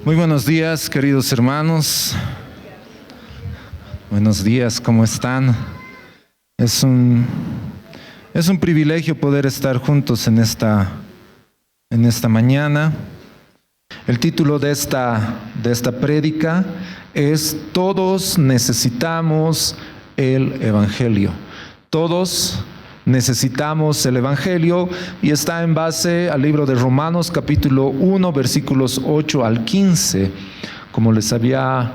Muy buenos días, queridos hermanos. Buenos días, ¿cómo están? Es un privilegio poder estar juntos en esta mañana. El título de esta prédica es Todos necesitamos el Evangelio. Todos necesitamos el Evangelio, y está en base al libro de Romanos capítulo 1 versículos 8 al 15. Como les había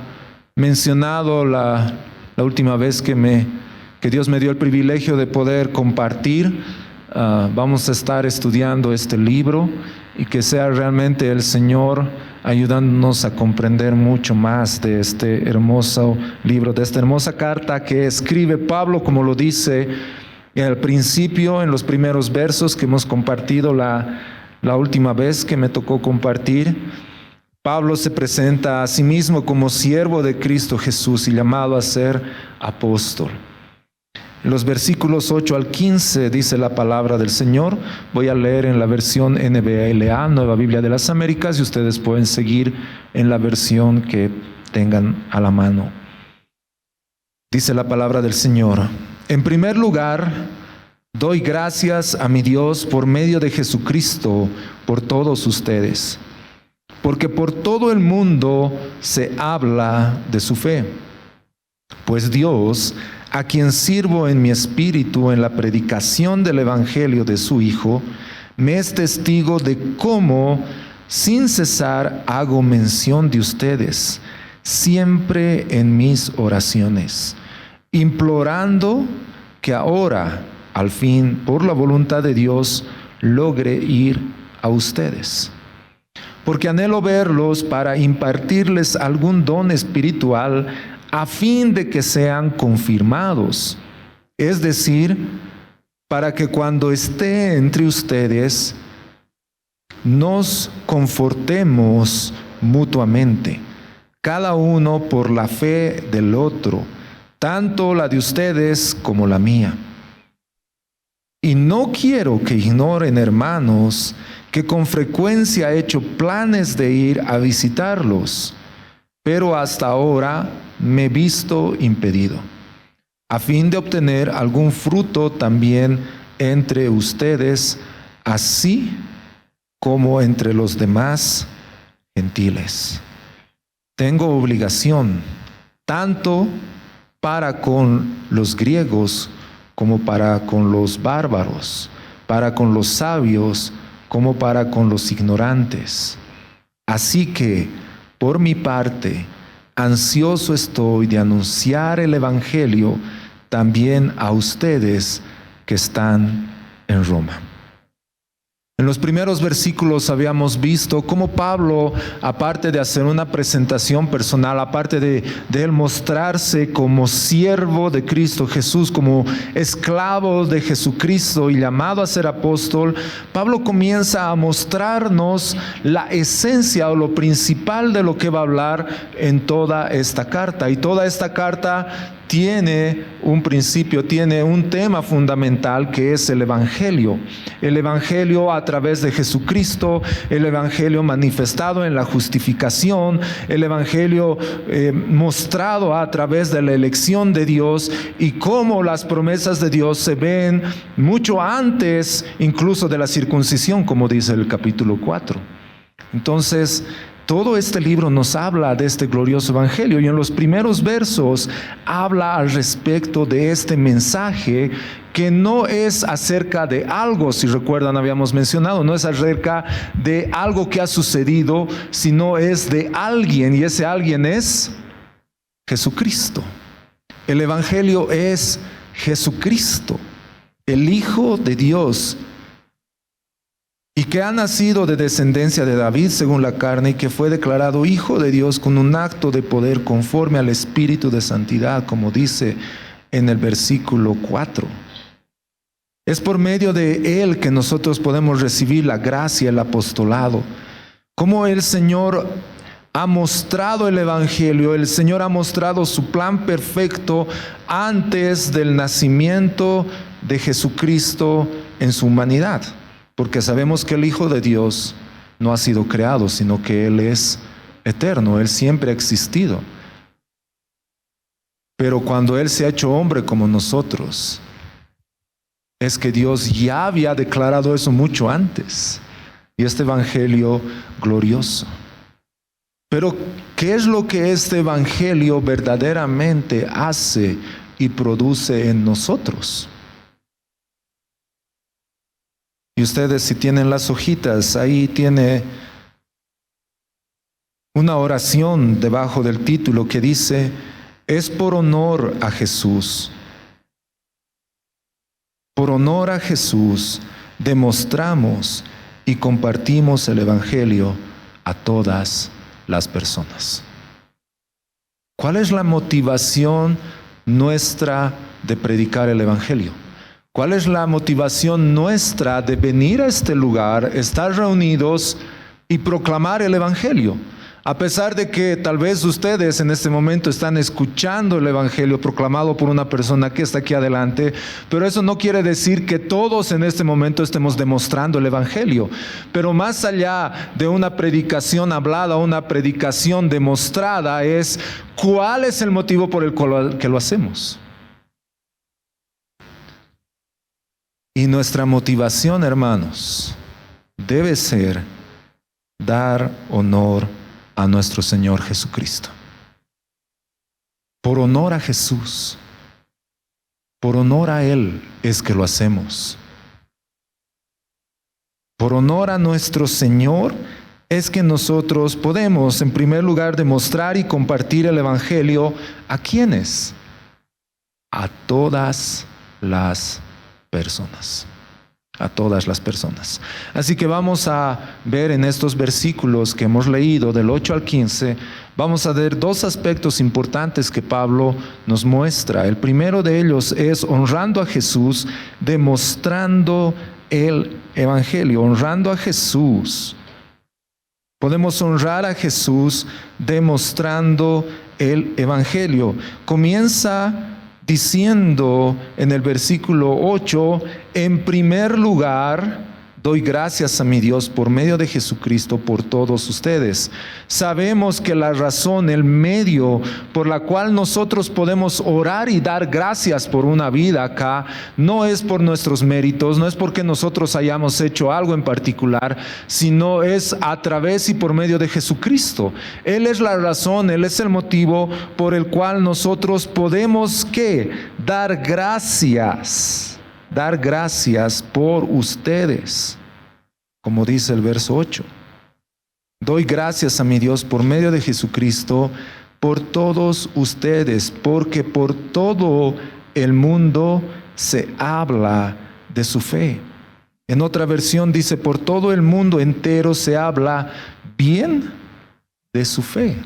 mencionado la última vez que Dios me dio el privilegio de poder compartir, vamos a estar estudiando este libro, y que sea realmente el Señor ayudándonos a comprender mucho más de este hermoso libro, de esta hermosa carta que escribe Pablo, como lo dice al principio, en los primeros versos que hemos compartido la última vez que me tocó compartir. Pablo se presenta a sí mismo como siervo de Cristo Jesús y llamado a ser apóstol. En los versículos 8 al 15 dice la palabra del Señor. Voy a leer en la versión NBLA, Nueva Biblia de las Américas, y ustedes pueden seguir en la versión que tengan a la mano. Dice la palabra del Señor: En primer lugar, doy gracias a mi Dios por medio de Jesucristo por todos ustedes, porque por todo el mundo se habla de su fe. Pues Dios, a quien sirvo en mi espíritu en la predicación del Evangelio de su Hijo, me es testigo de cómo, sin cesar, hago mención de ustedes, siempre en mis oraciones, implorando que ahora, al fin, por la voluntad de Dios, logre ir a ustedes. Porque anhelo verlos para impartirles algún don espiritual a fin de que sean confirmados, es decir, para que cuando esté entre ustedes nos confortemos mutuamente, cada uno por la fe del otro, tanto la de ustedes como la mía. Y no quiero que ignoren, hermanos, que con frecuencia he hecho planes de ir a visitarlos, pero hasta ahora me he visto impedido, a fin de obtener algún fruto también entre ustedes, así como entre los demás gentiles. Tengo obligación, tanto para con los griegos como para con los bárbaros, para con los sabios como para con los ignorantes. Así que, por mi parte, ansioso estoy de anunciar el Evangelio también a ustedes que están en Roma. En los primeros versículos habíamos visto cómo Pablo, aparte de hacer una presentación personal, aparte de él mostrarse como siervo de Cristo Jesús, como esclavo de Jesucristo y llamado a ser apóstol, Pablo comienza a mostrarnos la esencia o lo principal de lo que va a hablar en toda esta carta. Y toda esta carta tiene un principio, tiene un tema fundamental, que es el Evangelio. El Evangelio a través de Jesucristo, el Evangelio manifestado en la justificación, el Evangelio mostrado a través de la elección de Dios, y cómo las promesas de Dios se ven mucho antes incluso de la circuncisión, como dice el capítulo 4. Entonces, todo este libro nos habla de este glorioso Evangelio, y en los primeros versos habla al respecto de este mensaje, que no es acerca de algo, si recuerdan habíamos mencionado, no es acerca de algo que ha sucedido, sino es de alguien, y ese alguien es Jesucristo. El Evangelio es Jesucristo, el Hijo de Dios, y que ha nacido de descendencia de David según la carne, y que fue declarado Hijo de Dios con un acto de poder conforme al Espíritu de santidad, como dice en el versículo 4. Es por medio de Él que nosotros podemos recibir la gracia, el apostolado. Como el Señor ha mostrado el Evangelio, el Señor ha mostrado su plan perfecto antes del nacimiento de Jesucristo en su humanidad. Porque sabemos que el Hijo de Dios no ha sido creado, sino que Él es eterno, Él siempre ha existido. Pero cuando Él se ha hecho hombre como nosotros, es que Dios ya había declarado eso mucho antes. Y este evangelio glorioso. Pero, ¿qué es lo que este evangelio verdaderamente hace y produce en nosotros? Y ustedes, si tienen las hojitas, ahí tiene una oración debajo del título que dice: es por honor a Jesús. Por honor a Jesús demostramos y compartimos el evangelio a todas las personas. ¿Cuál es la motivación nuestra de predicar el evangelio? ¿Cuál es la motivación nuestra de venir a este lugar, estar reunidos y proclamar el evangelio? A pesar de que tal vez ustedes en este momento están escuchando el evangelio proclamado por una persona que está aquí adelante, pero eso no quiere decir que todos en este momento estemos demostrando el evangelio. Pero más allá de una predicación hablada, una predicación demostrada, es ¿cuál es el motivo por el cual que lo hacemos? Y nuestra motivación, hermanos, debe ser dar honor a nuestro Señor Jesucristo. Por honor a Jesús, por honor a Él es que lo hacemos. Por honor a nuestro Señor es que nosotros podemos, en primer lugar, demostrar y compartir el evangelio ¿a quiénes? A todas las personas. A todas las personas. Así que vamos a ver en estos versículos que hemos leído del 8 al 15, vamos a ver dos aspectos importantes que Pablo nos muestra. El primero de ellos es honrando a Jesús, demostrando el evangelio, honrando a Jesús. Podemos honrar a Jesús demostrando el evangelio. Comienza diciendo en el versículo 8, en primer lugar, doy gracias a mi Dios por medio de Jesucristo por todos ustedes. Sabemos que la razón, el medio por la cual nosotros podemos orar y dar gracias por una vida acá, no es por nuestros méritos, no es porque nosotros hayamos hecho algo en particular, sino es a través y por medio de Jesucristo. Él es la razón, Él es el motivo por el cual nosotros podemos, ¿qué? Dar gracias por ustedes, como dice el verso 8. Doy gracias a mi Dios por medio de Jesucristo por todos ustedes, porque por todo el mundo se habla de su fe. En otra versión dice, por todo el mundo entero se habla bien de su fe.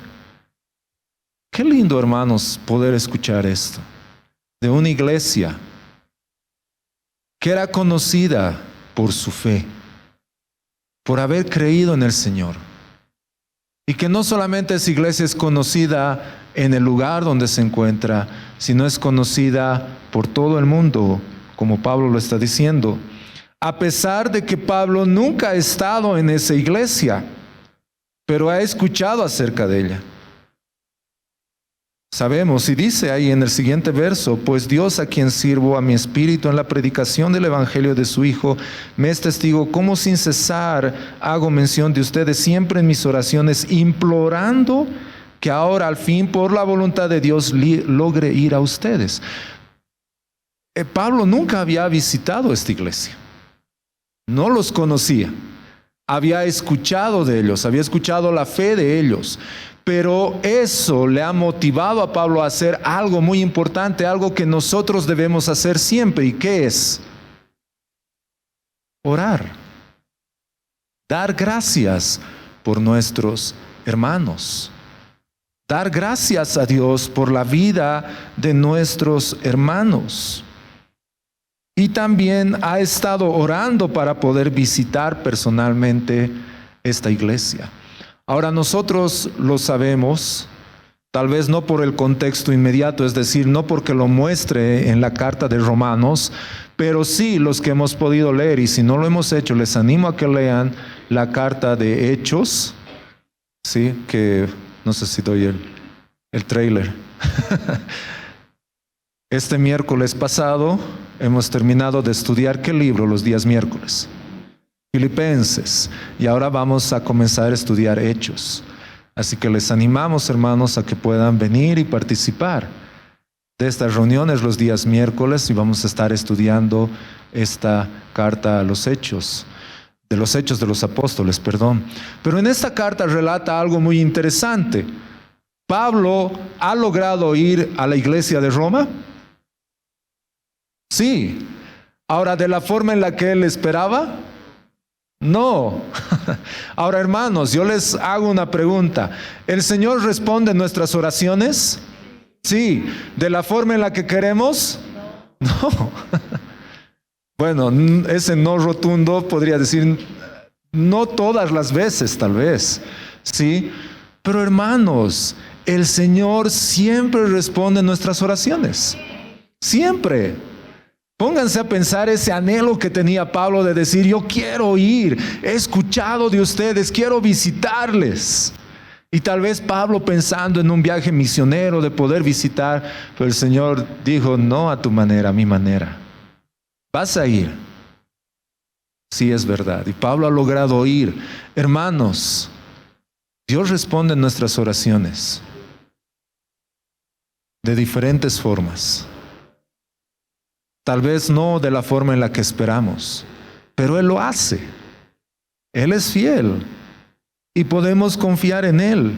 Qué lindo, hermanos, poder escuchar esto de una iglesia que era conocida por su fe, por haber creído en el Señor. Y que no solamente esa iglesia es conocida en el lugar donde se encuentra, sino es conocida por todo el mundo, como Pablo lo está diciendo. A pesar de que Pablo nunca ha estado en esa iglesia, pero ha escuchado acerca de ella. Sabemos, y dice ahí en el siguiente verso, pues Dios, a quien sirvo a mi espíritu en la predicación del evangelio de su Hijo, me es testigo cómo sin cesar hago mención de ustedes siempre en mis oraciones, implorando que ahora al fin por la voluntad de Dios logre ir a ustedes. Pablo nunca había visitado esta iglesia, no los conocía, había escuchado de ellos, había escuchado la fe de ellos. Pero eso le ha motivado a Pablo a hacer algo muy importante, algo que nosotros debemos hacer siempre. ¿Y qué es? Orar. Dar gracias por nuestros hermanos. Dar gracias a Dios por la vida de nuestros hermanos. Y también ha estado orando para poder visitar personalmente esta iglesia. Ahora nosotros lo sabemos, tal vez no por el contexto inmediato, es decir, no porque lo muestre en la carta de Romanos, pero sí los que hemos podido leer, y si no lo hemos hecho, les animo a que lean la carta de Hechos, Sí, que no sé si doy el trailer. Este miércoles pasado hemos terminado de estudiar ¿qué libro los días miércoles? Filipenses. Y ahora vamos a comenzar a estudiar Hechos. Así que les animamos, hermanos, a que puedan venir y participar de estas reuniones los días miércoles y vamos a estar estudiando esta carta a los Hechos, de los Hechos de los Apóstoles, perdón. Pero en esta carta relata algo muy interesante. ¿Pablo ha logrado ir a la iglesia de Roma? Sí. Ahora, ¿de la forma en la que él esperaba? No. Ahora, hermanos, yo les hago una pregunta. ¿El Señor responde nuestras oraciones? Sí. ¿De la forma en la que queremos? No. Bueno, ese no rotundo podría decir no todas las veces, tal vez. Sí. Pero hermanos, el Señor siempre responde nuestras oraciones. Siempre. Pónganse a pensar ese anhelo que tenía Pablo de decir, yo quiero ir, he escuchado de ustedes, quiero visitarles. Y tal vez Pablo pensando en un viaje misionero de poder visitar, pero el Señor dijo, no a tu manera, a mi manera. Vas a ir. Sí, es verdad. Y Pablo ha logrado ir. Hermanos, Dios responde en nuestras oraciones de diferentes formas. Tal vez no de la forma en la que esperamos, pero Él lo hace. Él es fiel y podemos confiar en Él.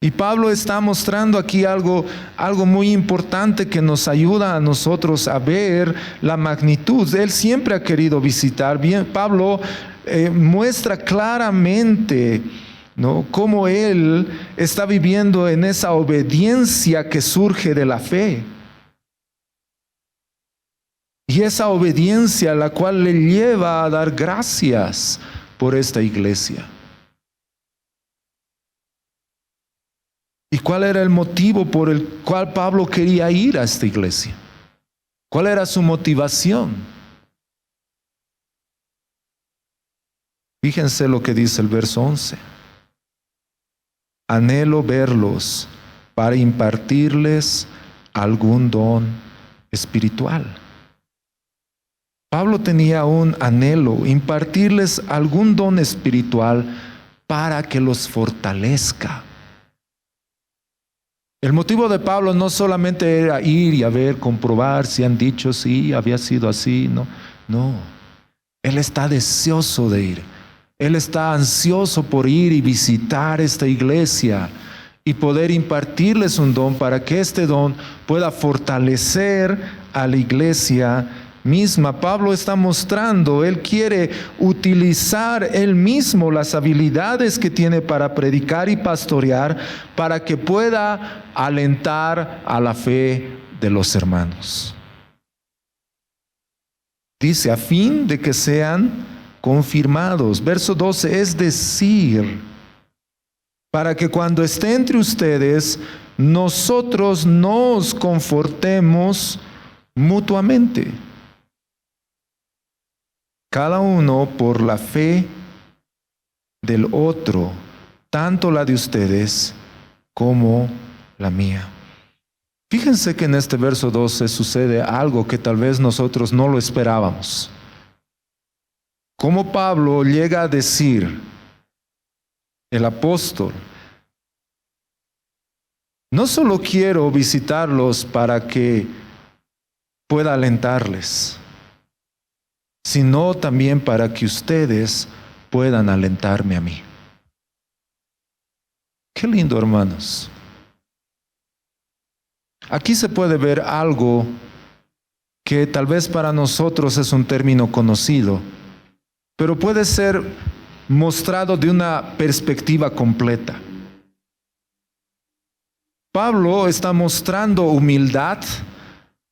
Y Pablo está mostrando aquí algo muy importante que nos ayuda a nosotros a ver la magnitud. Él siempre ha querido visitar. Bien, Pablo muestra claramente, ¿no?, cómo él está viviendo en esa obediencia que surge de la fe. Y esa obediencia la cual le lleva a dar gracias por esta iglesia. ¿Y cuál era el motivo por el cual Pablo quería ir a esta iglesia? ¿Cuál era su motivación? Fíjense lo que dice el verso 11. Anhelo verlos para impartirles algún don espiritual. Pablo tenía un anhelo, impartirles algún don espiritual para que los fortalezca. El motivo de Pablo no solamente era ir y a ver, comprobar si han dicho sí, había sido así, no. Él está deseoso de ir. Él está ansioso por ir y visitar esta iglesia y poder impartirles un don para que este don pueda fortalecer a la iglesia misma. Pablo está mostrando, él quiere utilizar él mismo las habilidades que tiene para predicar y pastorear para que pueda alentar a la fe de los hermanos. Dice, a fin de que sean confirmados. Verso 12, es decir, para que cuando esté entre ustedes, nosotros nos confortemos mutuamente. Cada uno por la fe del otro, tanto la de ustedes como la mía. Fíjense que en este verso 12 sucede algo que tal vez nosotros no lo esperábamos. Como Pablo llega a decir, el apóstol, no solo quiero visitarlos para que pueda alentarles, sino también para que ustedes puedan alentarme a mí. Qué lindo, hermanos. Aquí se puede ver algo que tal vez para nosotros es un término conocido, pero puede ser mostrado de una perspectiva completa. Pablo está mostrando humildad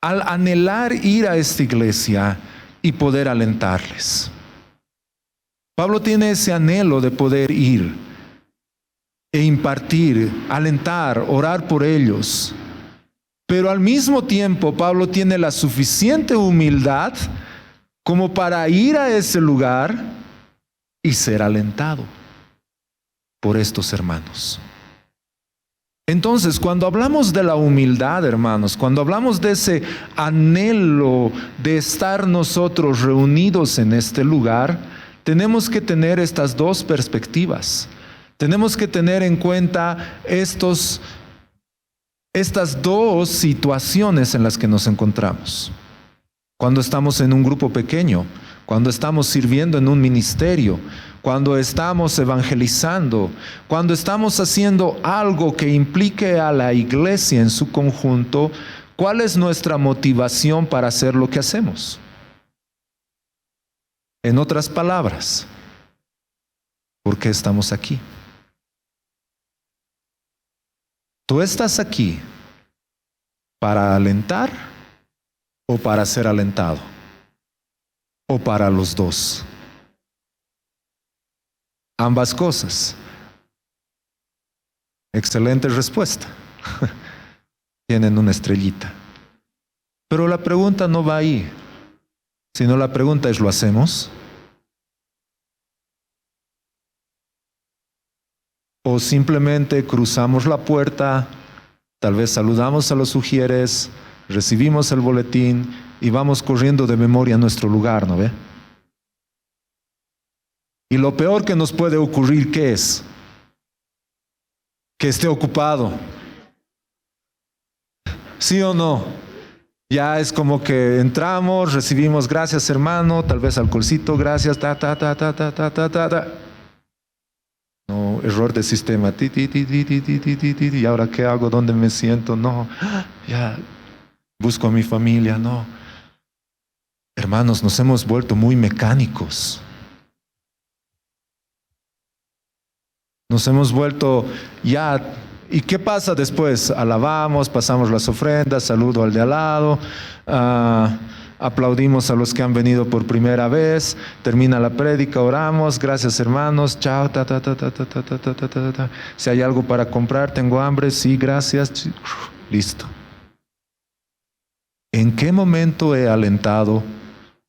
al anhelar ir a esta iglesia y poder alentarles. Pablo tiene ese anhelo de poder ir e impartir, alentar, orar por ellos. Pero al mismo tiempo Pablo tiene la suficiente humildad como para ir a ese lugar y ser alentado. por estos hermanos. Entonces, cuando hablamos de la humildad, hermanos, cuando hablamos de ese anhelo de estar nosotros reunidos en este lugar, tenemos que tener estas dos perspectivas. Tenemos que tener en cuenta estas dos situaciones en las que nos encontramos. Cuando estamos en un grupo pequeño, cuando estamos sirviendo en un ministerio, cuando estamos evangelizando, cuando estamos haciendo algo que implique a la iglesia en su conjunto, ¿cuál es nuestra motivación para hacer lo que hacemos? En otras palabras, ¿por qué estamos aquí? ¿Tú estás aquí para alentar o para ser alentado? ¿O para los dos? Ambas cosas. Excelente respuesta. Tienen una estrellita. Pero la pregunta no va ahí, sino la pregunta es, ¿lo hacemos? ¿O simplemente cruzamos la puerta, tal vez saludamos a los ujieres, recibimos el boletín y vamos corriendo de memoria a nuestro lugar, ¿no ve? Y lo peor que nos puede ocurrir, ¿qué es? Que esté ocupado. ¿Sí o no? Ya es como que entramos, recibimos, gracias hermano, tal vez alcoholcito, gracias, No, error de sistema. ¿Y ahora qué hago? ¿Dónde me siento? No, ya busco a mi familia. No. Hermanos, nos hemos vuelto muy mecánicos. Nos hemos vuelto ya. ¿Y qué pasa después? Alabamos, pasamos las ofrendas, saludo al de al lado, aplaudimos a los que han venido por primera vez, termina la prédica, oramos, gracias hermanos, chao, Si hay algo para comprar, tengo hambre, sí, gracias, listo. ¿En qué momento he alentado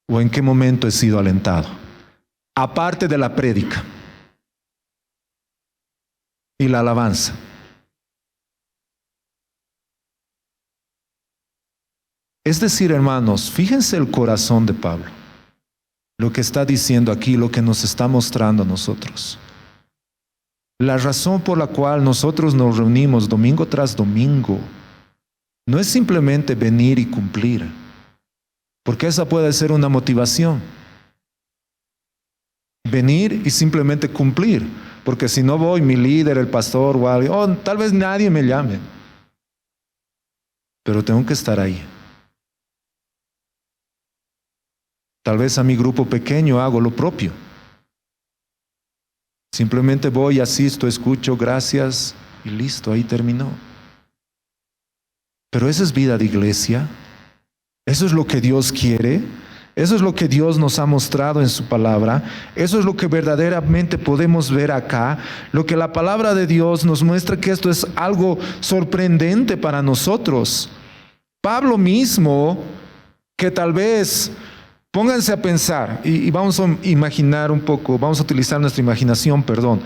o en qué momento he sido alentado? Aparte de la prédica y la alabanza. Es decir, hermanos, fíjense el corazón de Pablo, lo que está diciendo aquí, lo que nos está mostrando a nosotros. La razón por la cual nosotros nos reunimos domingo tras domingo no es simplemente venir y cumplir, porque esa puede ser una motivación. Venir y simplemente cumplir, porque si no voy, mi líder, el pastor o alguien, tal vez nadie me llame, pero tengo que estar ahí. Tal vez a mi grupo pequeño hago lo propio. Simplemente voy, asisto, escucho, gracias y listo, ahí terminó. Pero esa es vida de iglesia. Eso es lo que Dios quiere. Eso es lo que Dios nos ha mostrado en su palabra. Eso es lo que verdaderamente podemos ver acá. Lo que la palabra de Dios nos muestra, que esto es algo sorprendente para nosotros. Pablo mismo, que tal vez... Pónganse a pensar y vamos a imaginar un poco, vamos a utilizar nuestra imaginación, perdón.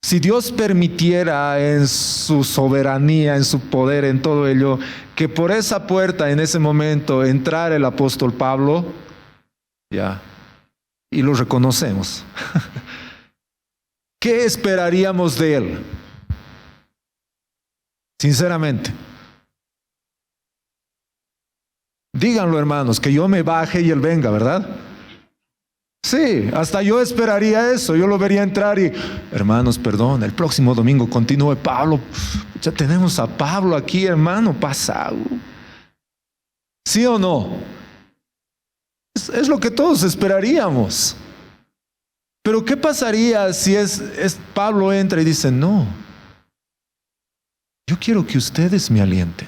Si Dios permitiera en su soberanía, en su poder, en todo ello, que por esa puerta en ese momento entrara el apóstol Pablo, ya, y lo reconocemos. ¿Qué esperaríamos de él? Sinceramente. Díganlo, hermanos, que yo me baje y él venga, ¿verdad? Sí, hasta yo esperaría eso. Yo lo vería entrar y, hermanos, perdón, el próximo domingo continúe Pablo. Ya tenemos a Pablo aquí, hermano, pasado. ¿Sí o no? Es lo que todos esperaríamos. Pero ¿qué pasaría si Pablo entra y dice, no, yo quiero que ustedes me alienten?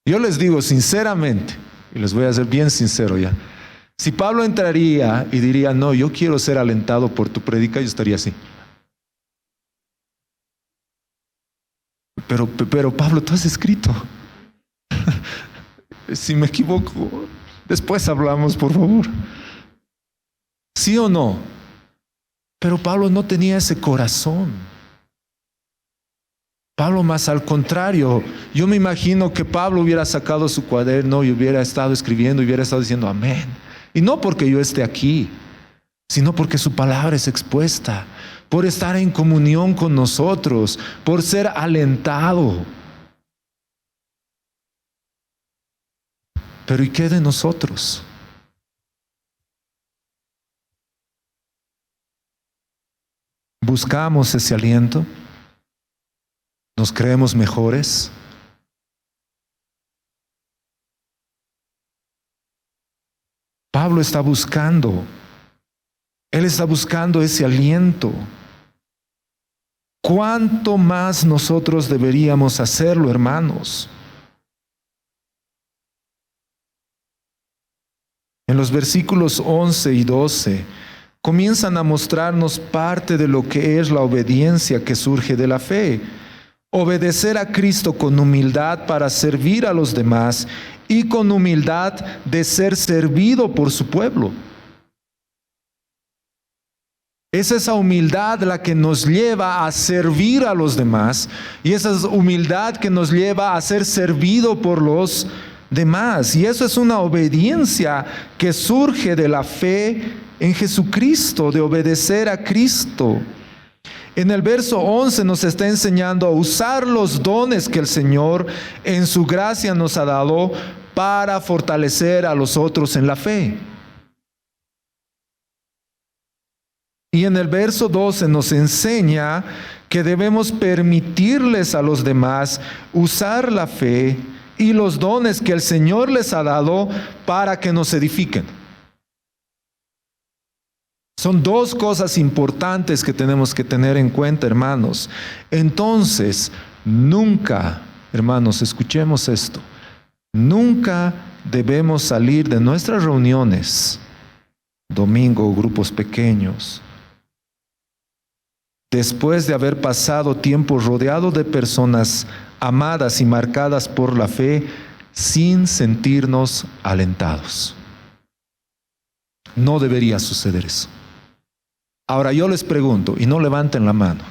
Yo les digo sinceramente, y les voy a ser bien sincero ya, si Pablo entraría y diría, no, yo quiero ser alentado por tu prédica, yo estaría así. Pero Pablo, tú has escrito. Si me equivoco, después hablamos, por favor. ¿Sí o no? Pero Pablo no tenía ese corazón. Pablo, más al contrario, yo me imagino que Pablo hubiera sacado su cuaderno y hubiera estado escribiendo y hubiera estado diciendo amén. Y no porque yo esté aquí, sino porque su palabra es expuesta, por estar en comunión con nosotros, por ser alentado. Pero ¿y qué de nosotros? ¿Buscamos ese aliento? ¿Nos creemos mejores? Pablo está buscando, él está buscando ese aliento. ¿Cuánto más nosotros deberíamos hacerlo, hermanos? En los versículos 11 y 12 comienzan a mostrarnos parte de lo que es la obediencia que surge de la fe. Obedecer a Cristo con humildad para servir a los demás y con humildad de ser servido por su pueblo. Es esa humildad la que nos lleva a servir a los demás y esa es humildad que nos lleva a ser servido por los demás. Y eso es una obediencia que surge de la fe en Jesucristo, de obedecer a Cristo. En el verso 11 nos está enseñando a usar los dones que el Señor en su gracia nos ha dado para fortalecer a los otros en la fe. Y en el verso 12 nos enseña que debemos permitirles a los demás usar la fe y los dones que el Señor les ha dado para que nos edifiquen. Son dos cosas importantes que tenemos que tener en cuenta, hermanos. Entonces, nunca, hermanos, escuchemos esto, nunca debemos salir de nuestras reuniones, domingo, grupos pequeños, después de haber pasado tiempo rodeado de personas amadas y marcadas por la fe, sin sentirnos alentados. No debería suceder eso. Ahora yo les pregunto, y no levanten la mano,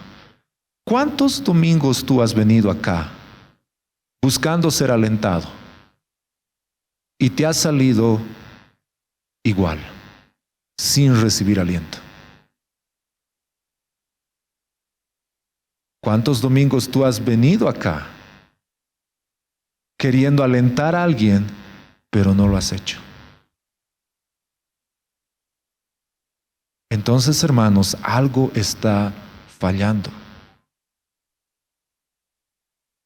¿cuántos domingos tú has venido acá buscando ser alentado y te has salido igual, sin recibir aliento? ¿Cuántos domingos tú has venido acá queriendo alentar a alguien, pero no lo has hecho? Entonces, hermanos, algo está fallando.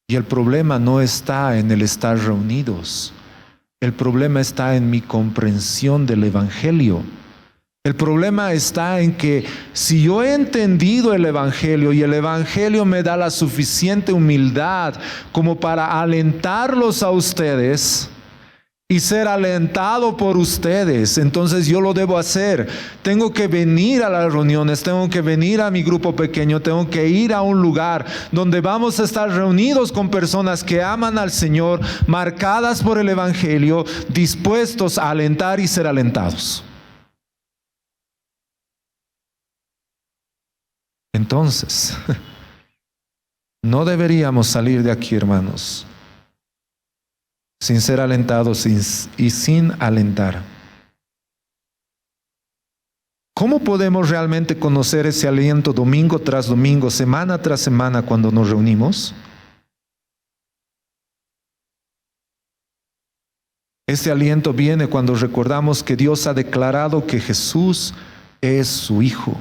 Y el problema no está en el estar reunidos. El problema está en mi comprensión del Evangelio. El problema está en que si yo he entendido el Evangelio y el Evangelio me da la suficiente humildad como para alentarlos a ustedes y ser alentado por ustedes, entonces yo lo debo hacer. Tengo que venir a las reuniones, tengo que venir a mi grupo pequeño, tengo que ir a un lugar donde vamos a estar reunidos con personas que aman al Señor, marcadas por el Evangelio, dispuestos a alentar y ser alentados. Entonces, no deberíamos salir de aquí, hermanos, sin ser alentados y sin alentar. ¿Cómo podemos realmente conocer ese aliento domingo tras domingo, semana tras semana cuando nos reunimos? Este aliento viene cuando recordamos que Dios ha declarado que Jesús es su Hijo,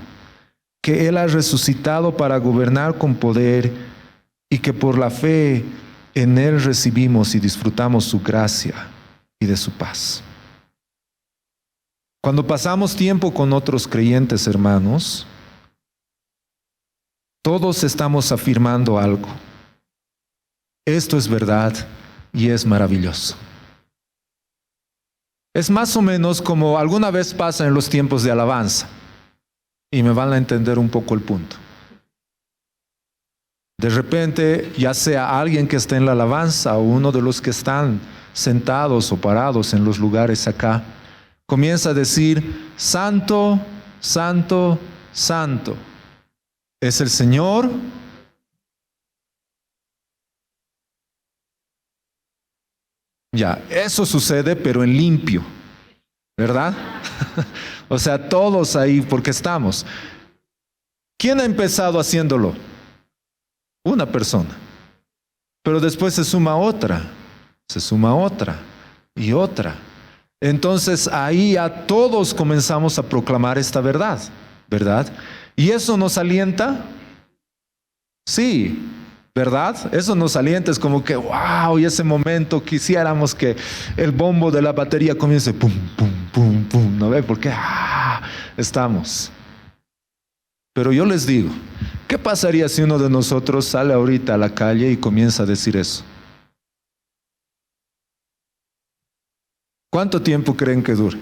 que Él ha resucitado para gobernar con poder y que por la fe en Él recibimos y disfrutamos su gracia y de su paz. Cuando pasamos tiempo con otros creyentes, hermanos, todos estamos afirmando algo. Esto es verdad y es maravilloso. Es más o menos como alguna vez pasa en los tiempos de alabanza, y me van a entender un poco el punto. De repente, ya sea alguien que esté en la alabanza o uno de los que están sentados o parados en los lugares acá, comienza a decir: Santo, Santo, santo. Es el Señor ya, eso sucede, pero en limpio, ¿verdad? O sea, todos ahí porque estamos. ¿Quién ha empezado haciéndolo? Una persona. Pero después se suma otra y otra. Entonces ahí ya todos comenzamos a proclamar esta verdad, ¿verdad? ¿Y eso nos alienta? Sí, ¿verdad? Eso nos alienta, es como que, wow, y ese momento quisiéramos que el bombo de la batería comience, pum, pum, pum, pum, ¿no ve? Porque estamos. Pero yo les digo, ¿qué pasaría si uno de nosotros sale ahorita a la calle y comienza a decir eso? ¿Cuánto tiempo creen que dure?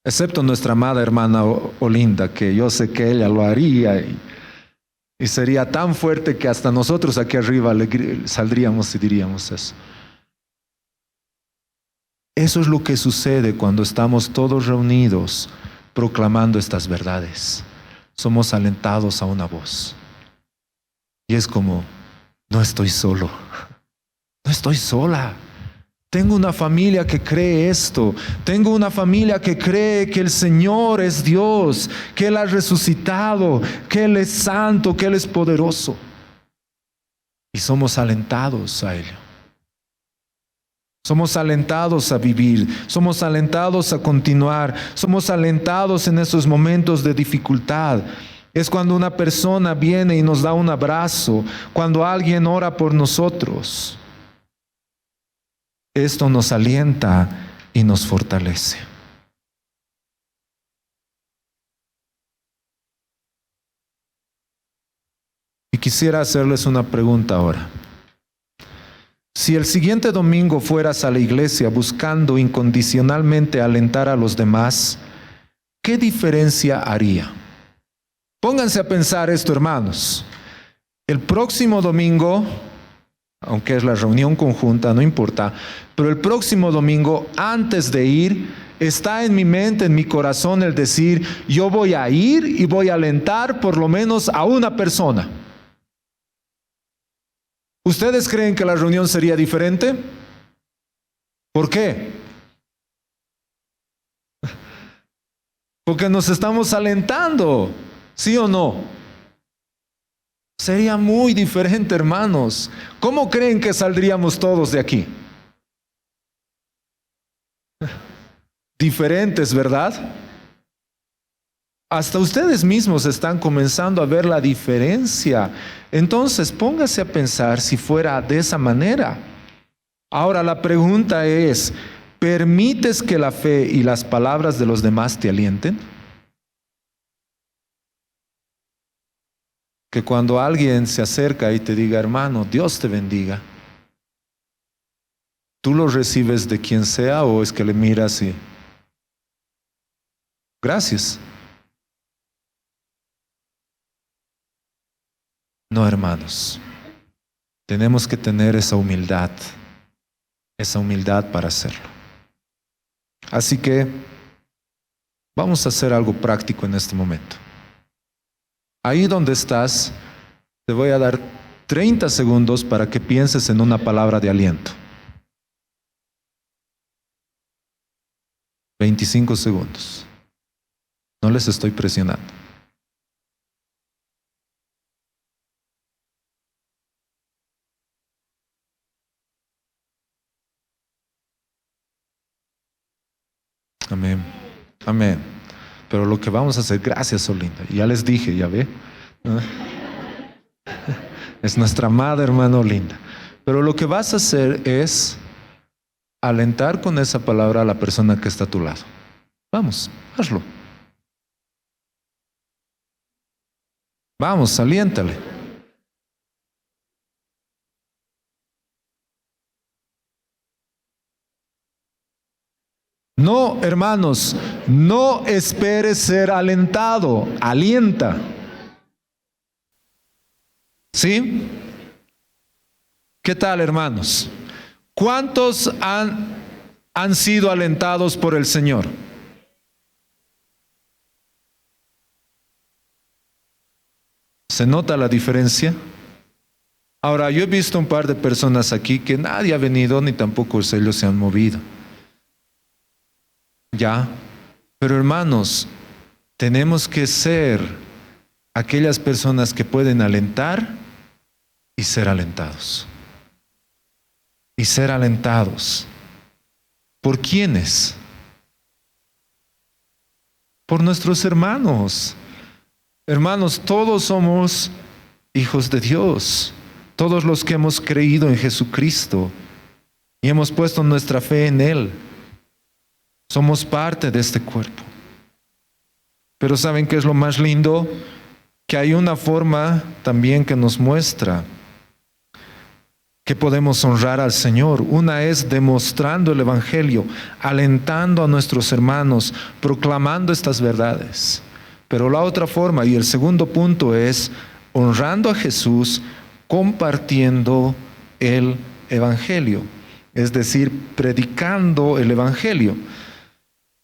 Excepto nuestra amada hermana Olinda, que yo sé que ella lo haría y sería tan fuerte que hasta nosotros aquí arriba saldríamos y diríamos eso. Eso es lo que sucede cuando estamos todos reunidos proclamando estas verdades. Somos alentados a una voz. Y es como, no estoy solo, no estoy sola. Tengo una familia que cree esto. Tengo una familia que cree que el Señor es Dios, que Él ha resucitado, que Él es santo, que Él es poderoso. Y somos alentados a ello. Somos alentados a vivir, somos alentados a continuar, somos alentados en esos momentos de dificultad. Es cuando una persona viene y nos da un abrazo, cuando alguien ora por nosotros. Esto nos alienta y nos fortalece. Y quisiera hacerles una pregunta ahora. Si el siguiente domingo fueras a la iglesia buscando incondicionalmente alentar a los demás, ¿qué diferencia haría? Pónganse a pensar esto, hermanos. El próximo domingo, aunque es la reunión conjunta, no importa, pero el próximo domingo, antes de ir, está en mi mente, en mi corazón el decir, yo voy a ir y voy a alentar por lo menos a una persona. ¿Ustedes creen que la reunión sería diferente? ¿Por qué? Porque nos estamos alentando, ¿sí o no? Sería muy diferente, hermanos. ¿Cómo creen que saldríamos todos de aquí? Diferentes, ¿verdad? Hasta ustedes mismos están comenzando a ver la diferencia. Entonces, póngase a pensar si fuera de esa manera. Ahora, la pregunta es, ¿permites que la fe y las palabras de los demás te alienten? Que cuando alguien se acerca y te diga, hermano, Dios te bendiga, ¿tú lo recibes de quien sea o es que le miras y gracias? No, hermanos, tenemos que tener esa humildad para hacerlo. Así que vamos a hacer algo práctico en este momento. Ahí donde estás, te voy a dar 30 segundos para que pienses en una palabra de aliento. 25 segundos. No les estoy presionando. Amén. Amén. Pero lo que vamos a hacer, gracias, Olinda. Ya les dije, ya ve. Es nuestra amada hermana Olinda. Pero lo que vas a hacer es alentar con esa palabra a la persona que está a tu lado. Vamos, hazlo. Vamos, aliéntale. No, hermanos, no esperes ser alentado, alienta. ¿Sí? ¿Qué tal, hermanos? ¿Cuántos han sido alentados por el Señor? ¿Se nota la diferencia? Ahora, yo he visto un par de personas aquí que nadie ha venido ni tampoco ellos se han movido. Ya, pero hermanos, tenemos que ser aquellas personas que pueden alentar y ser alentados. Y ser alentados. ¿Por quiénes? Por nuestros hermanos. Hermanos, todos somos hijos de Dios. Todos los que hemos creído en Jesucristo y hemos puesto nuestra fe en Él. Somos parte de este cuerpo. Pero ¿saben qué es lo más lindo? Que hay una forma también que nos muestra que podemos honrar al Señor. Una es demostrando el Evangelio, alentando a nuestros hermanos, proclamando estas verdades. Pero la otra forma, y el segundo punto, es honrando a Jesús, compartiendo el Evangelio. Es decir, predicando el Evangelio.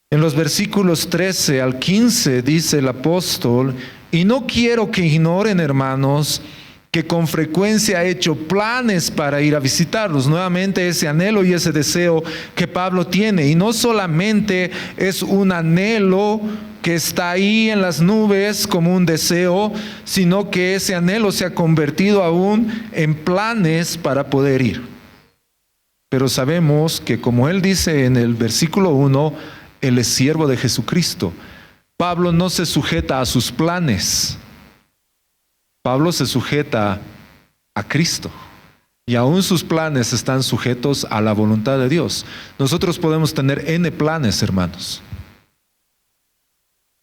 En los versículos 13 al 15 dice el apóstol: y no quiero que ignoren, hermanos, que con frecuencia he hecho planes para ir a visitarlos. Nuevamente ese anhelo y ese deseo que Pablo tiene. Y no solamente es un anhelo que está ahí en las nubes como un deseo, sino que ese anhelo se ha convertido aún en planes para poder ir. Pero sabemos que, como él dice en el versículo 1, él es siervo de Jesucristo. Pablo no se sujeta a sus planes. Pablo se sujeta a Cristo. Y aún sus planes están sujetos a la voluntad de Dios. Nosotros podemos tener N planes, hermanos.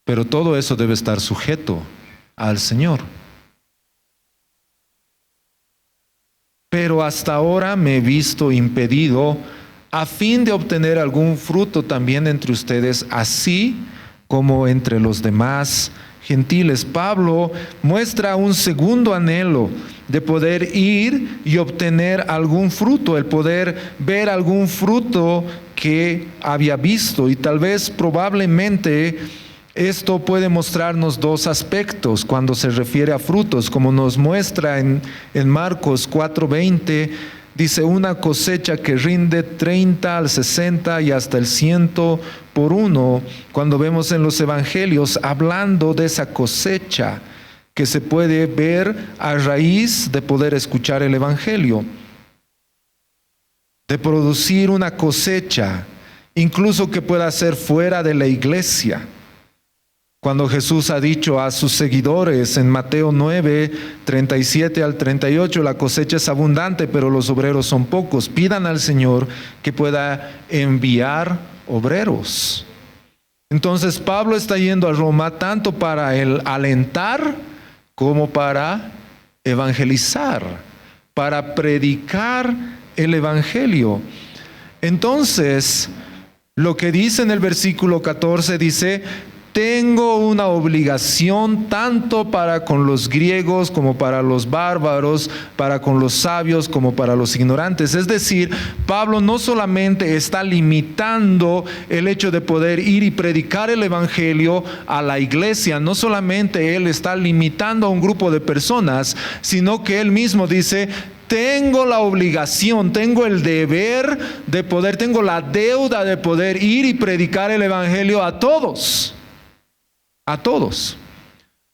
Pero todo eso debe estar sujeto al Señor. Pero hasta ahora me he visto impedido a fin de obtener algún fruto también entre ustedes, así como entre los demás gentiles. Pablo muestra un segundo anhelo de poder ir y obtener algún fruto, el poder ver algún fruto que había visto. Y tal vez, probablemente, esto puede mostrarnos dos aspectos cuando se refiere a frutos, como nos muestra en Marcos 4:20. Dice: una cosecha que rinde 30 al 60 y hasta el 100 por uno. Cuando vemos en los evangelios hablando de esa cosecha que se puede ver a raíz de poder escuchar el evangelio, de producir una cosecha, incluso que pueda ser fuera de la iglesia. Cuando Jesús ha dicho a sus seguidores en Mateo 9, 37 al 38, la cosecha es abundante, pero los obreros son pocos. Pidan al Señor que pueda enviar obreros. Entonces Pablo está yendo a Roma tanto para el alentar como para evangelizar, para predicar el evangelio. Entonces, lo que dice en el versículo 14 dice: tengo una obligación tanto para con los griegos como para los bárbaros, para con los sabios como para los ignorantes. Es decir, Pablo no solamente está limitando el hecho de poder ir y predicar el evangelio a la iglesia, no solamente él está limitando a un grupo de personas, sino que él mismo dice: tengo la obligación, tengo el deber de poder, tengo la deuda de poder ir y predicar el evangelio a todos. A todos.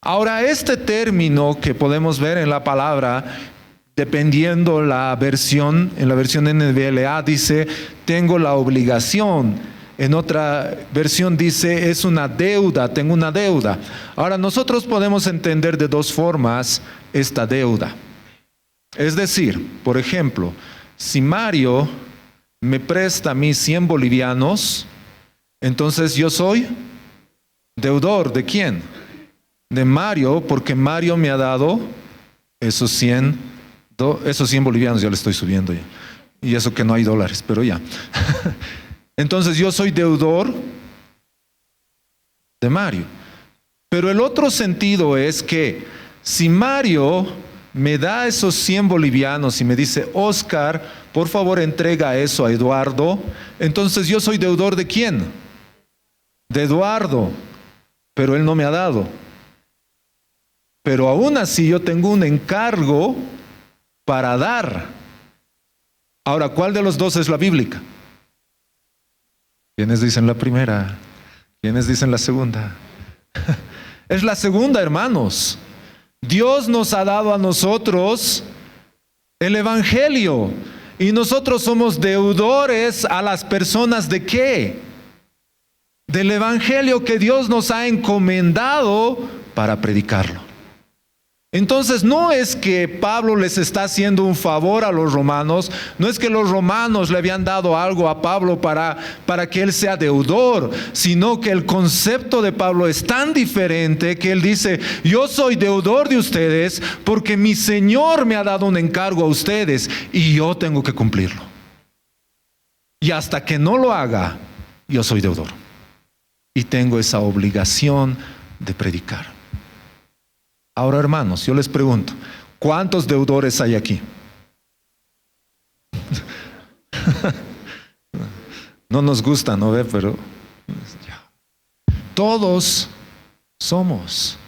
Ahora, este término que podemos ver en la palabra, dependiendo la versión, en la versión NBLA dice: tengo la obligación. En otra versión dice: es una deuda, tengo una deuda. Ahora, nosotros podemos entender de dos formas esta deuda. Es decir, por ejemplo, si Mario me presta a mí 100 bolivianos, entonces yo soy deudor. ¿De quién? De Mario, porque Mario me ha dado esos 100 bolivianos. Ya le estoy subiendo ya. Y eso que no hay dólares, pero ya. Entonces yo soy deudor de Mario. Pero el otro sentido es que si Mario me da esos 100 bolivianos y me dice: Oscar, por favor entrega eso a Eduardo, entonces yo soy deudor ¿de quién? De Eduardo. Pero él no me ha dado. pero aún así yo tengo un encargo para dar. Ahora, ¿cuál de los dos es la bíblica? ¿Quiénes dicen la primera? ¿Quiénes dicen la segunda? Es la segunda, hermanos. Dios nos ha dado a nosotros el evangelio y nosotros somos deudores a las personas ¿de qué? Del evangelio que Dios nos ha encomendado para predicarlo. Entonces no es que Pablo les está haciendo un favor a los romanos, no es que los romanos le habían dado algo a Pablo para que él sea deudor, sino que el concepto de Pablo es tan diferente que él dice, yo soy deudor de ustedes porque mi Señor me ha dado un encargo a ustedes y yo tengo que cumplirlo. Y hasta que no lo haga, yo soy deudor y tengo esa obligación de predicar. Ahora, hermanos, yo les pregunto, ¿cuántos deudores hay aquí? No nos gusta, ¿no ve? Pero todos somos.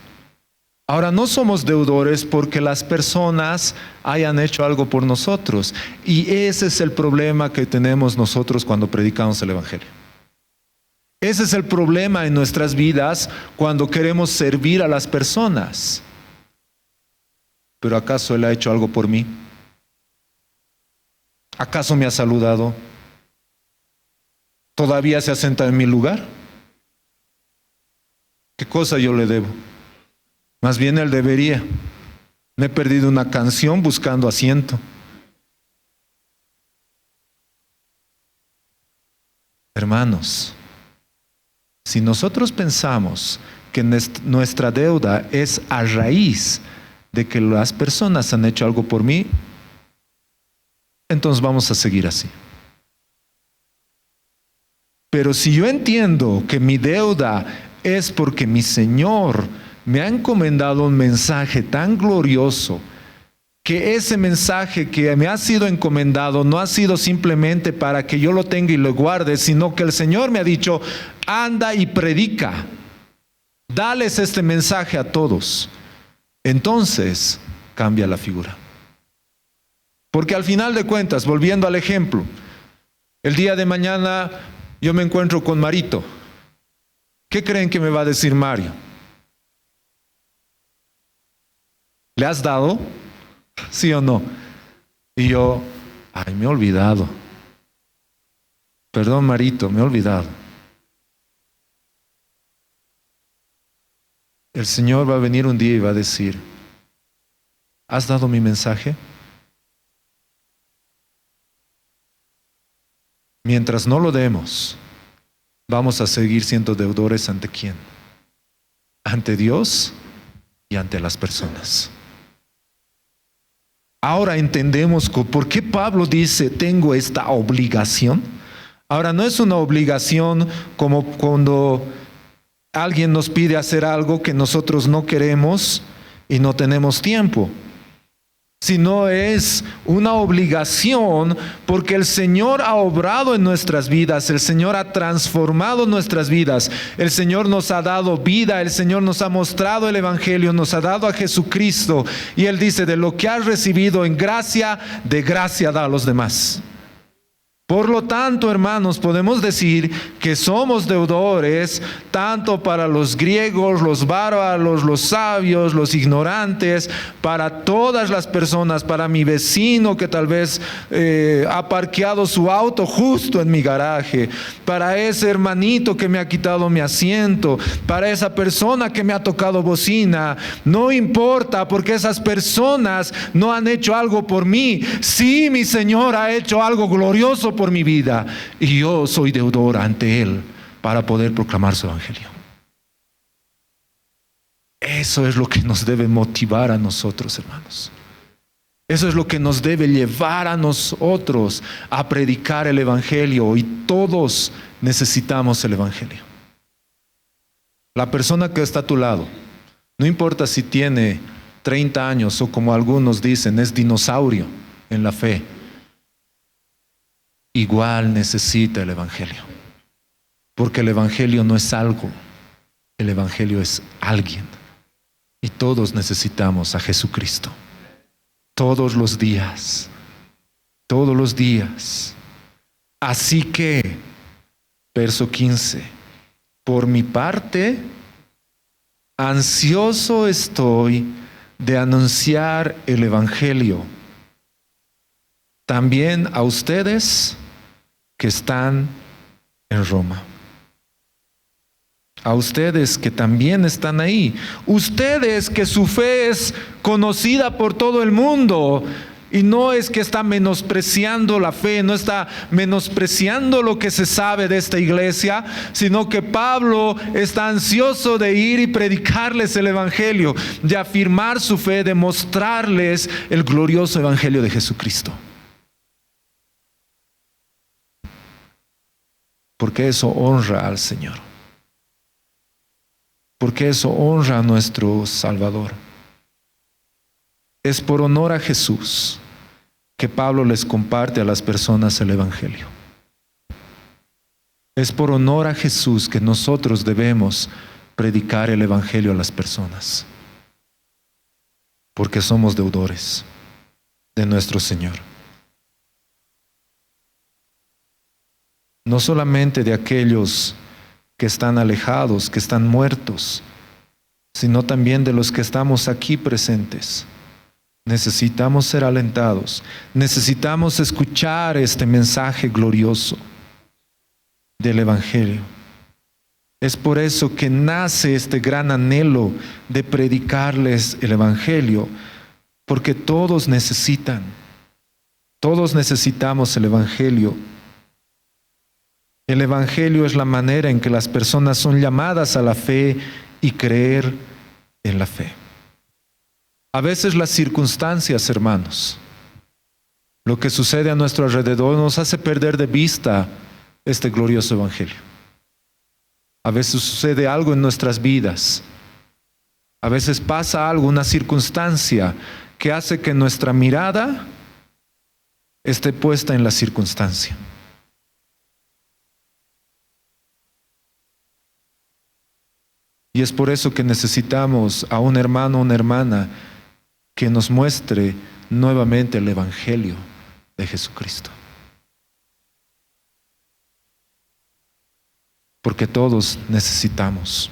Ahora, no somos deudores porque las personas hayan hecho algo por nosotros. Y ese es el problema que tenemos nosotros cuando predicamos el evangelio. Ese es el problema en nuestras vidas cuando queremos servir a las personas. ¿Pero acaso Él ha hecho algo por mí? ¿Acaso me ha saludado? ¿Todavía se asenta en mi lugar? ¿Qué cosa yo le debo? Más bien Él debería. Me he perdido una canción buscando asiento. Hermanos, si nosotros pensamos que nuestra deuda es a raíz de que las personas han hecho algo por mí, entonces vamos a seguir así. Pero si yo entiendo que mi deuda es porque mi Señor me ha encomendado un mensaje tan glorioso, que ese mensaje que me ha sido encomendado no ha sido simplemente para que yo lo tenga y lo guarde, sino que el Señor me ha dicho, anda y predica, dales este mensaje a todos. Entonces cambia la figura. Porque al final de cuentas, volviendo al ejemplo, el día de mañana yo me encuentro con Marito. ¿Qué creen que me va a decir Mario? ¿Le has dado? ¿Sí o no? Y yo, me he olvidado. Perdón, Marito, me he olvidado. El Señor va a venir un día y va a decir, ¿has dado mi mensaje? Mientras no lo demos, vamos a seguir siendo deudores ¿ante quién? Ante Dios y ante las personas. Ahora entendemos por qué Pablo dice, tengo esta obligación. Ahora, no es una obligación como cuando alguien nos pide hacer algo que nosotros no queremos y no tenemos tiempo, sino es una obligación porque el Señor ha obrado en nuestras vidas, el Señor ha transformado nuestras vidas, el Señor nos ha dado vida, el Señor nos ha mostrado el evangelio, nos ha dado a Jesucristo y Él dice, de lo que has recibido en gracia, de gracia da a los demás. Por lo tanto, hermanos, podemos decir que somos deudores tanto para los griegos, los bárbaros, los sabios, los ignorantes, para todas las personas, para mi vecino que tal vez ha parqueado su auto justo en mi garaje, para ese hermanito que me ha quitado mi asiento, para esa persona que me ha tocado bocina. No importa, porque esas personas no han hecho algo por mí. Sí, mi Señor ha hecho algo glorioso por mi vida y yo soy deudor ante Él para poder proclamar su evangelio. Eso es lo que nos debe motivar a nosotros, hermanos. Eso es lo que nos debe llevar a nosotros a predicar el evangelio, y todos necesitamos el evangelio. La persona que está a tu lado, no importa si tiene 30 años o como algunos dicen, es dinosaurio en la fe, igual necesita el evangelio, porque el evangelio no es algo, el evangelio es alguien. Y todos necesitamos a Jesucristo. Todos los días. Todos los días. Así que, verso 15, por mi parte, ansioso estoy de anunciar el Evangelio, también a ustedes que están en Roma. A ustedes que también están ahí. Ustedes que su fe es conocida por todo el mundo. Y no es que está menospreciando la fe, no está menospreciando lo que se sabe de esta iglesia, sino que Pablo está ansioso de ir y predicarles el Evangelio, de afirmar su fe, de mostrarles el glorioso Evangelio de Jesucristo. Porque eso honra al Señor. Porque eso honra a nuestro Salvador. Es por honor a Jesús que Pablo les comparte a las personas el Evangelio. Es por honor a Jesús que nosotros debemos predicar el Evangelio a las personas. Porque somos deudores de nuestro Señor. No solamente de aquellos que están alejados, que están muertos, sino también de los que estamos aquí presentes. Necesitamos ser alentados, necesitamos escuchar este mensaje glorioso del Evangelio. Es por eso que nace este gran anhelo de predicarles el Evangelio, porque todos necesitamos el Evangelio. El Evangelio es la manera en que las personas son llamadas a la fe y creer en la fe. A veces las circunstancias, hermanos, lo que sucede a nuestro alrededor nos hace perder de vista este glorioso Evangelio. A veces sucede algo en nuestras vidas. A veces pasa algo, una circunstancia que hace que nuestra mirada esté puesta en la circunstancia. Y es por eso que necesitamos a un hermano o una hermana que nos muestre nuevamente el Evangelio de Jesucristo. Porque todos necesitamos.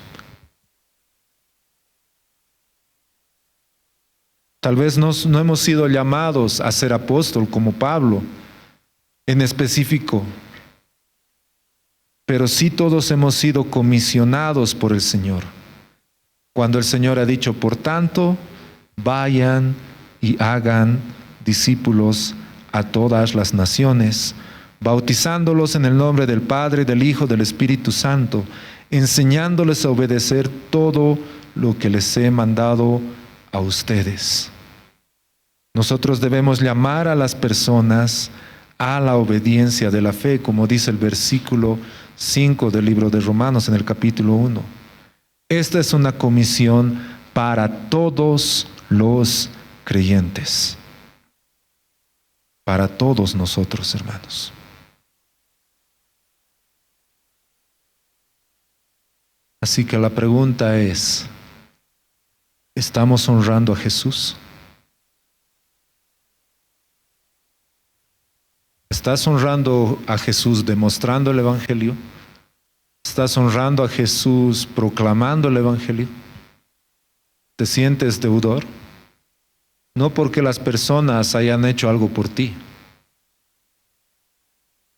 Tal vez no hemos sido llamados a ser apóstol como Pablo en específico, pero sí todos hemos sido comisionados por el Señor. Cuando el Señor ha dicho, por tanto, vayan y hagan discípulos a todas las naciones, bautizándolos en el nombre del Padre, del Hijo, del Espíritu Santo, enseñándoles a obedecer todo lo que les he mandado a ustedes. Nosotros debemos llamar a las personas a la obediencia de la fe, como dice el versículo 5 del libro de Romanos en el capítulo 1. Esta es una comisión para todos los creyentes. Para todos nosotros, hermanos. Así que la pregunta es, ¿estamos honrando a Jesús? ¿Estás honrando a Jesús demostrando el Evangelio? ¿Estás honrando a Jesús proclamando el Evangelio? ¿Te sientes deudor? No porque las personas hayan hecho algo por ti.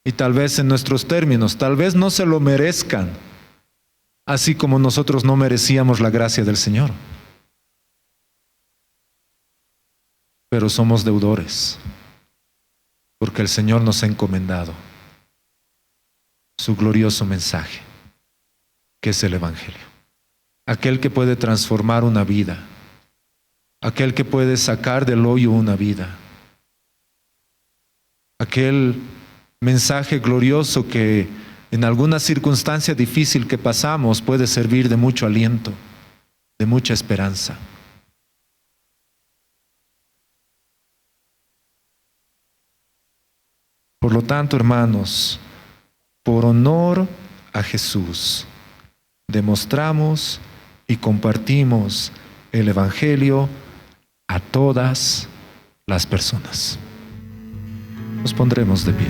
Y tal vez en nuestros términos, tal vez no se lo merezcan, así como nosotros no merecíamos la gracia del Señor. Pero somos deudores, porque el Señor nos ha encomendado su glorioso mensaje, que es el Evangelio. Aquel que puede transformar una vida, aquel que puede sacar del hoyo una vida, aquel mensaje glorioso que en alguna circunstancia difícil que pasamos puede servir de mucho aliento, de mucha esperanza. Por lo tanto, hermanos, por honor a Jesús, demostramos y compartimos el Evangelio a todas las personas. Nos pondremos de pie.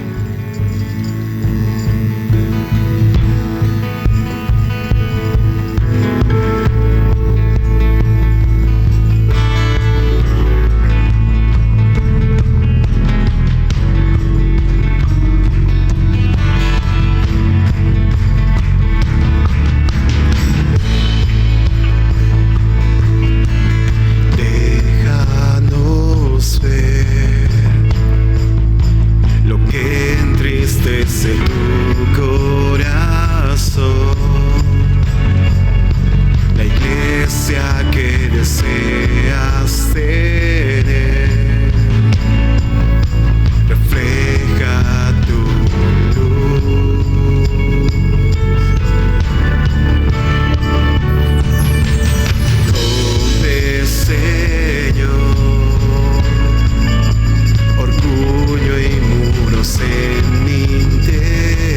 En mi interior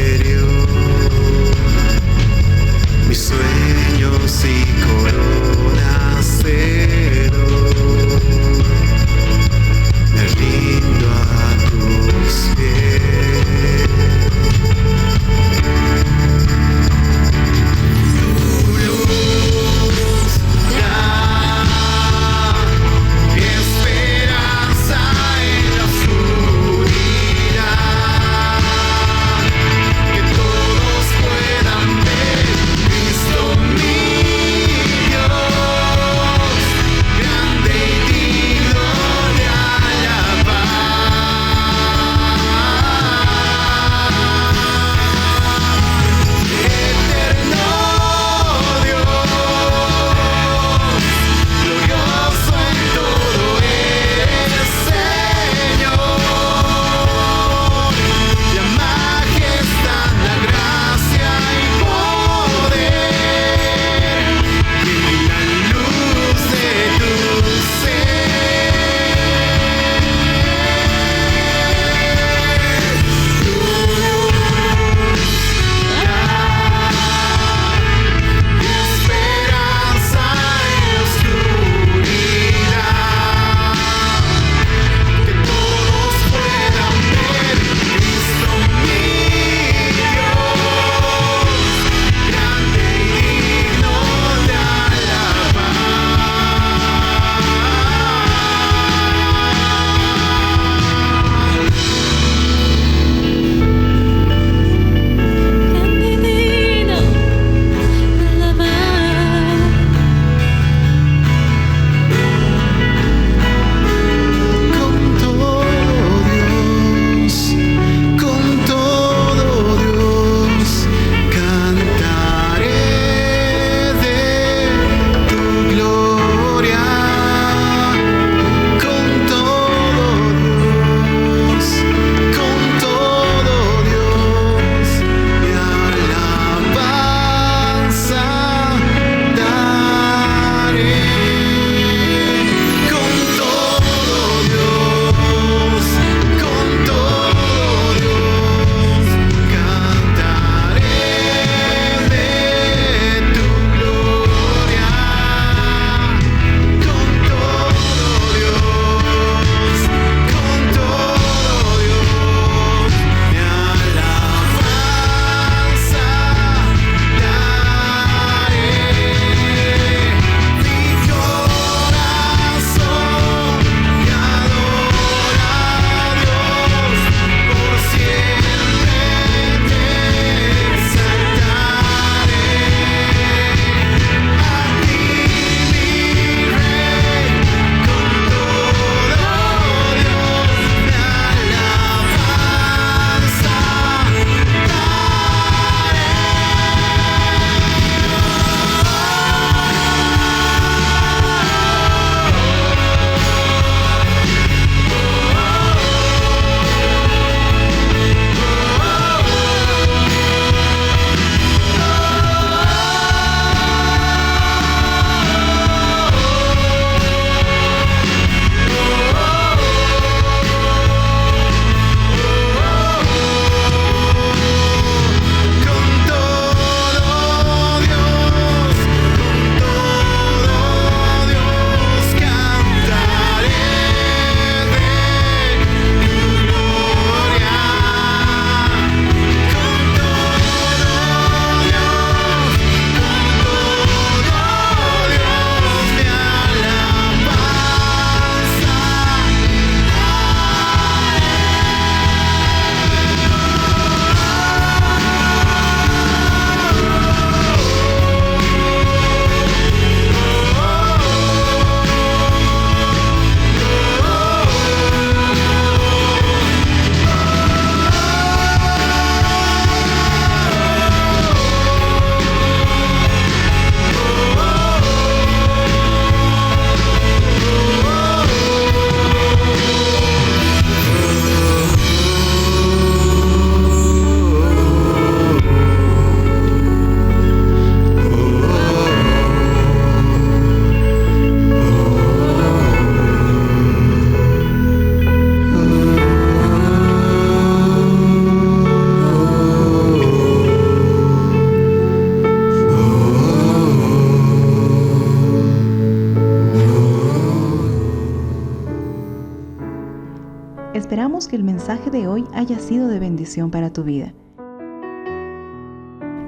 Esperamos que el mensaje de hoy haya sido de bendición para tu vida.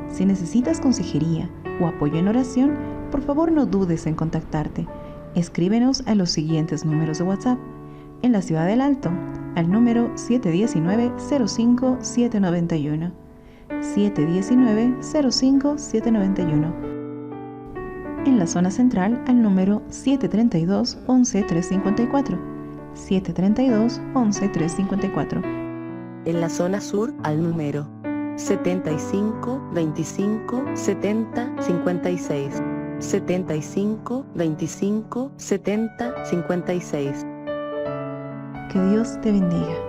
Si necesitas consejería o apoyo en oración, por favor no dudes en contactarte. Escríbenos a los siguientes números de WhatsApp. En la Ciudad del Alto, al número 719-05-791. 719-05-791. En la zona central, al número 732-11354. 732-11354. En la zona sur, al número 75 25 70 56. 75 25 70 56. Que Dios te bendiga.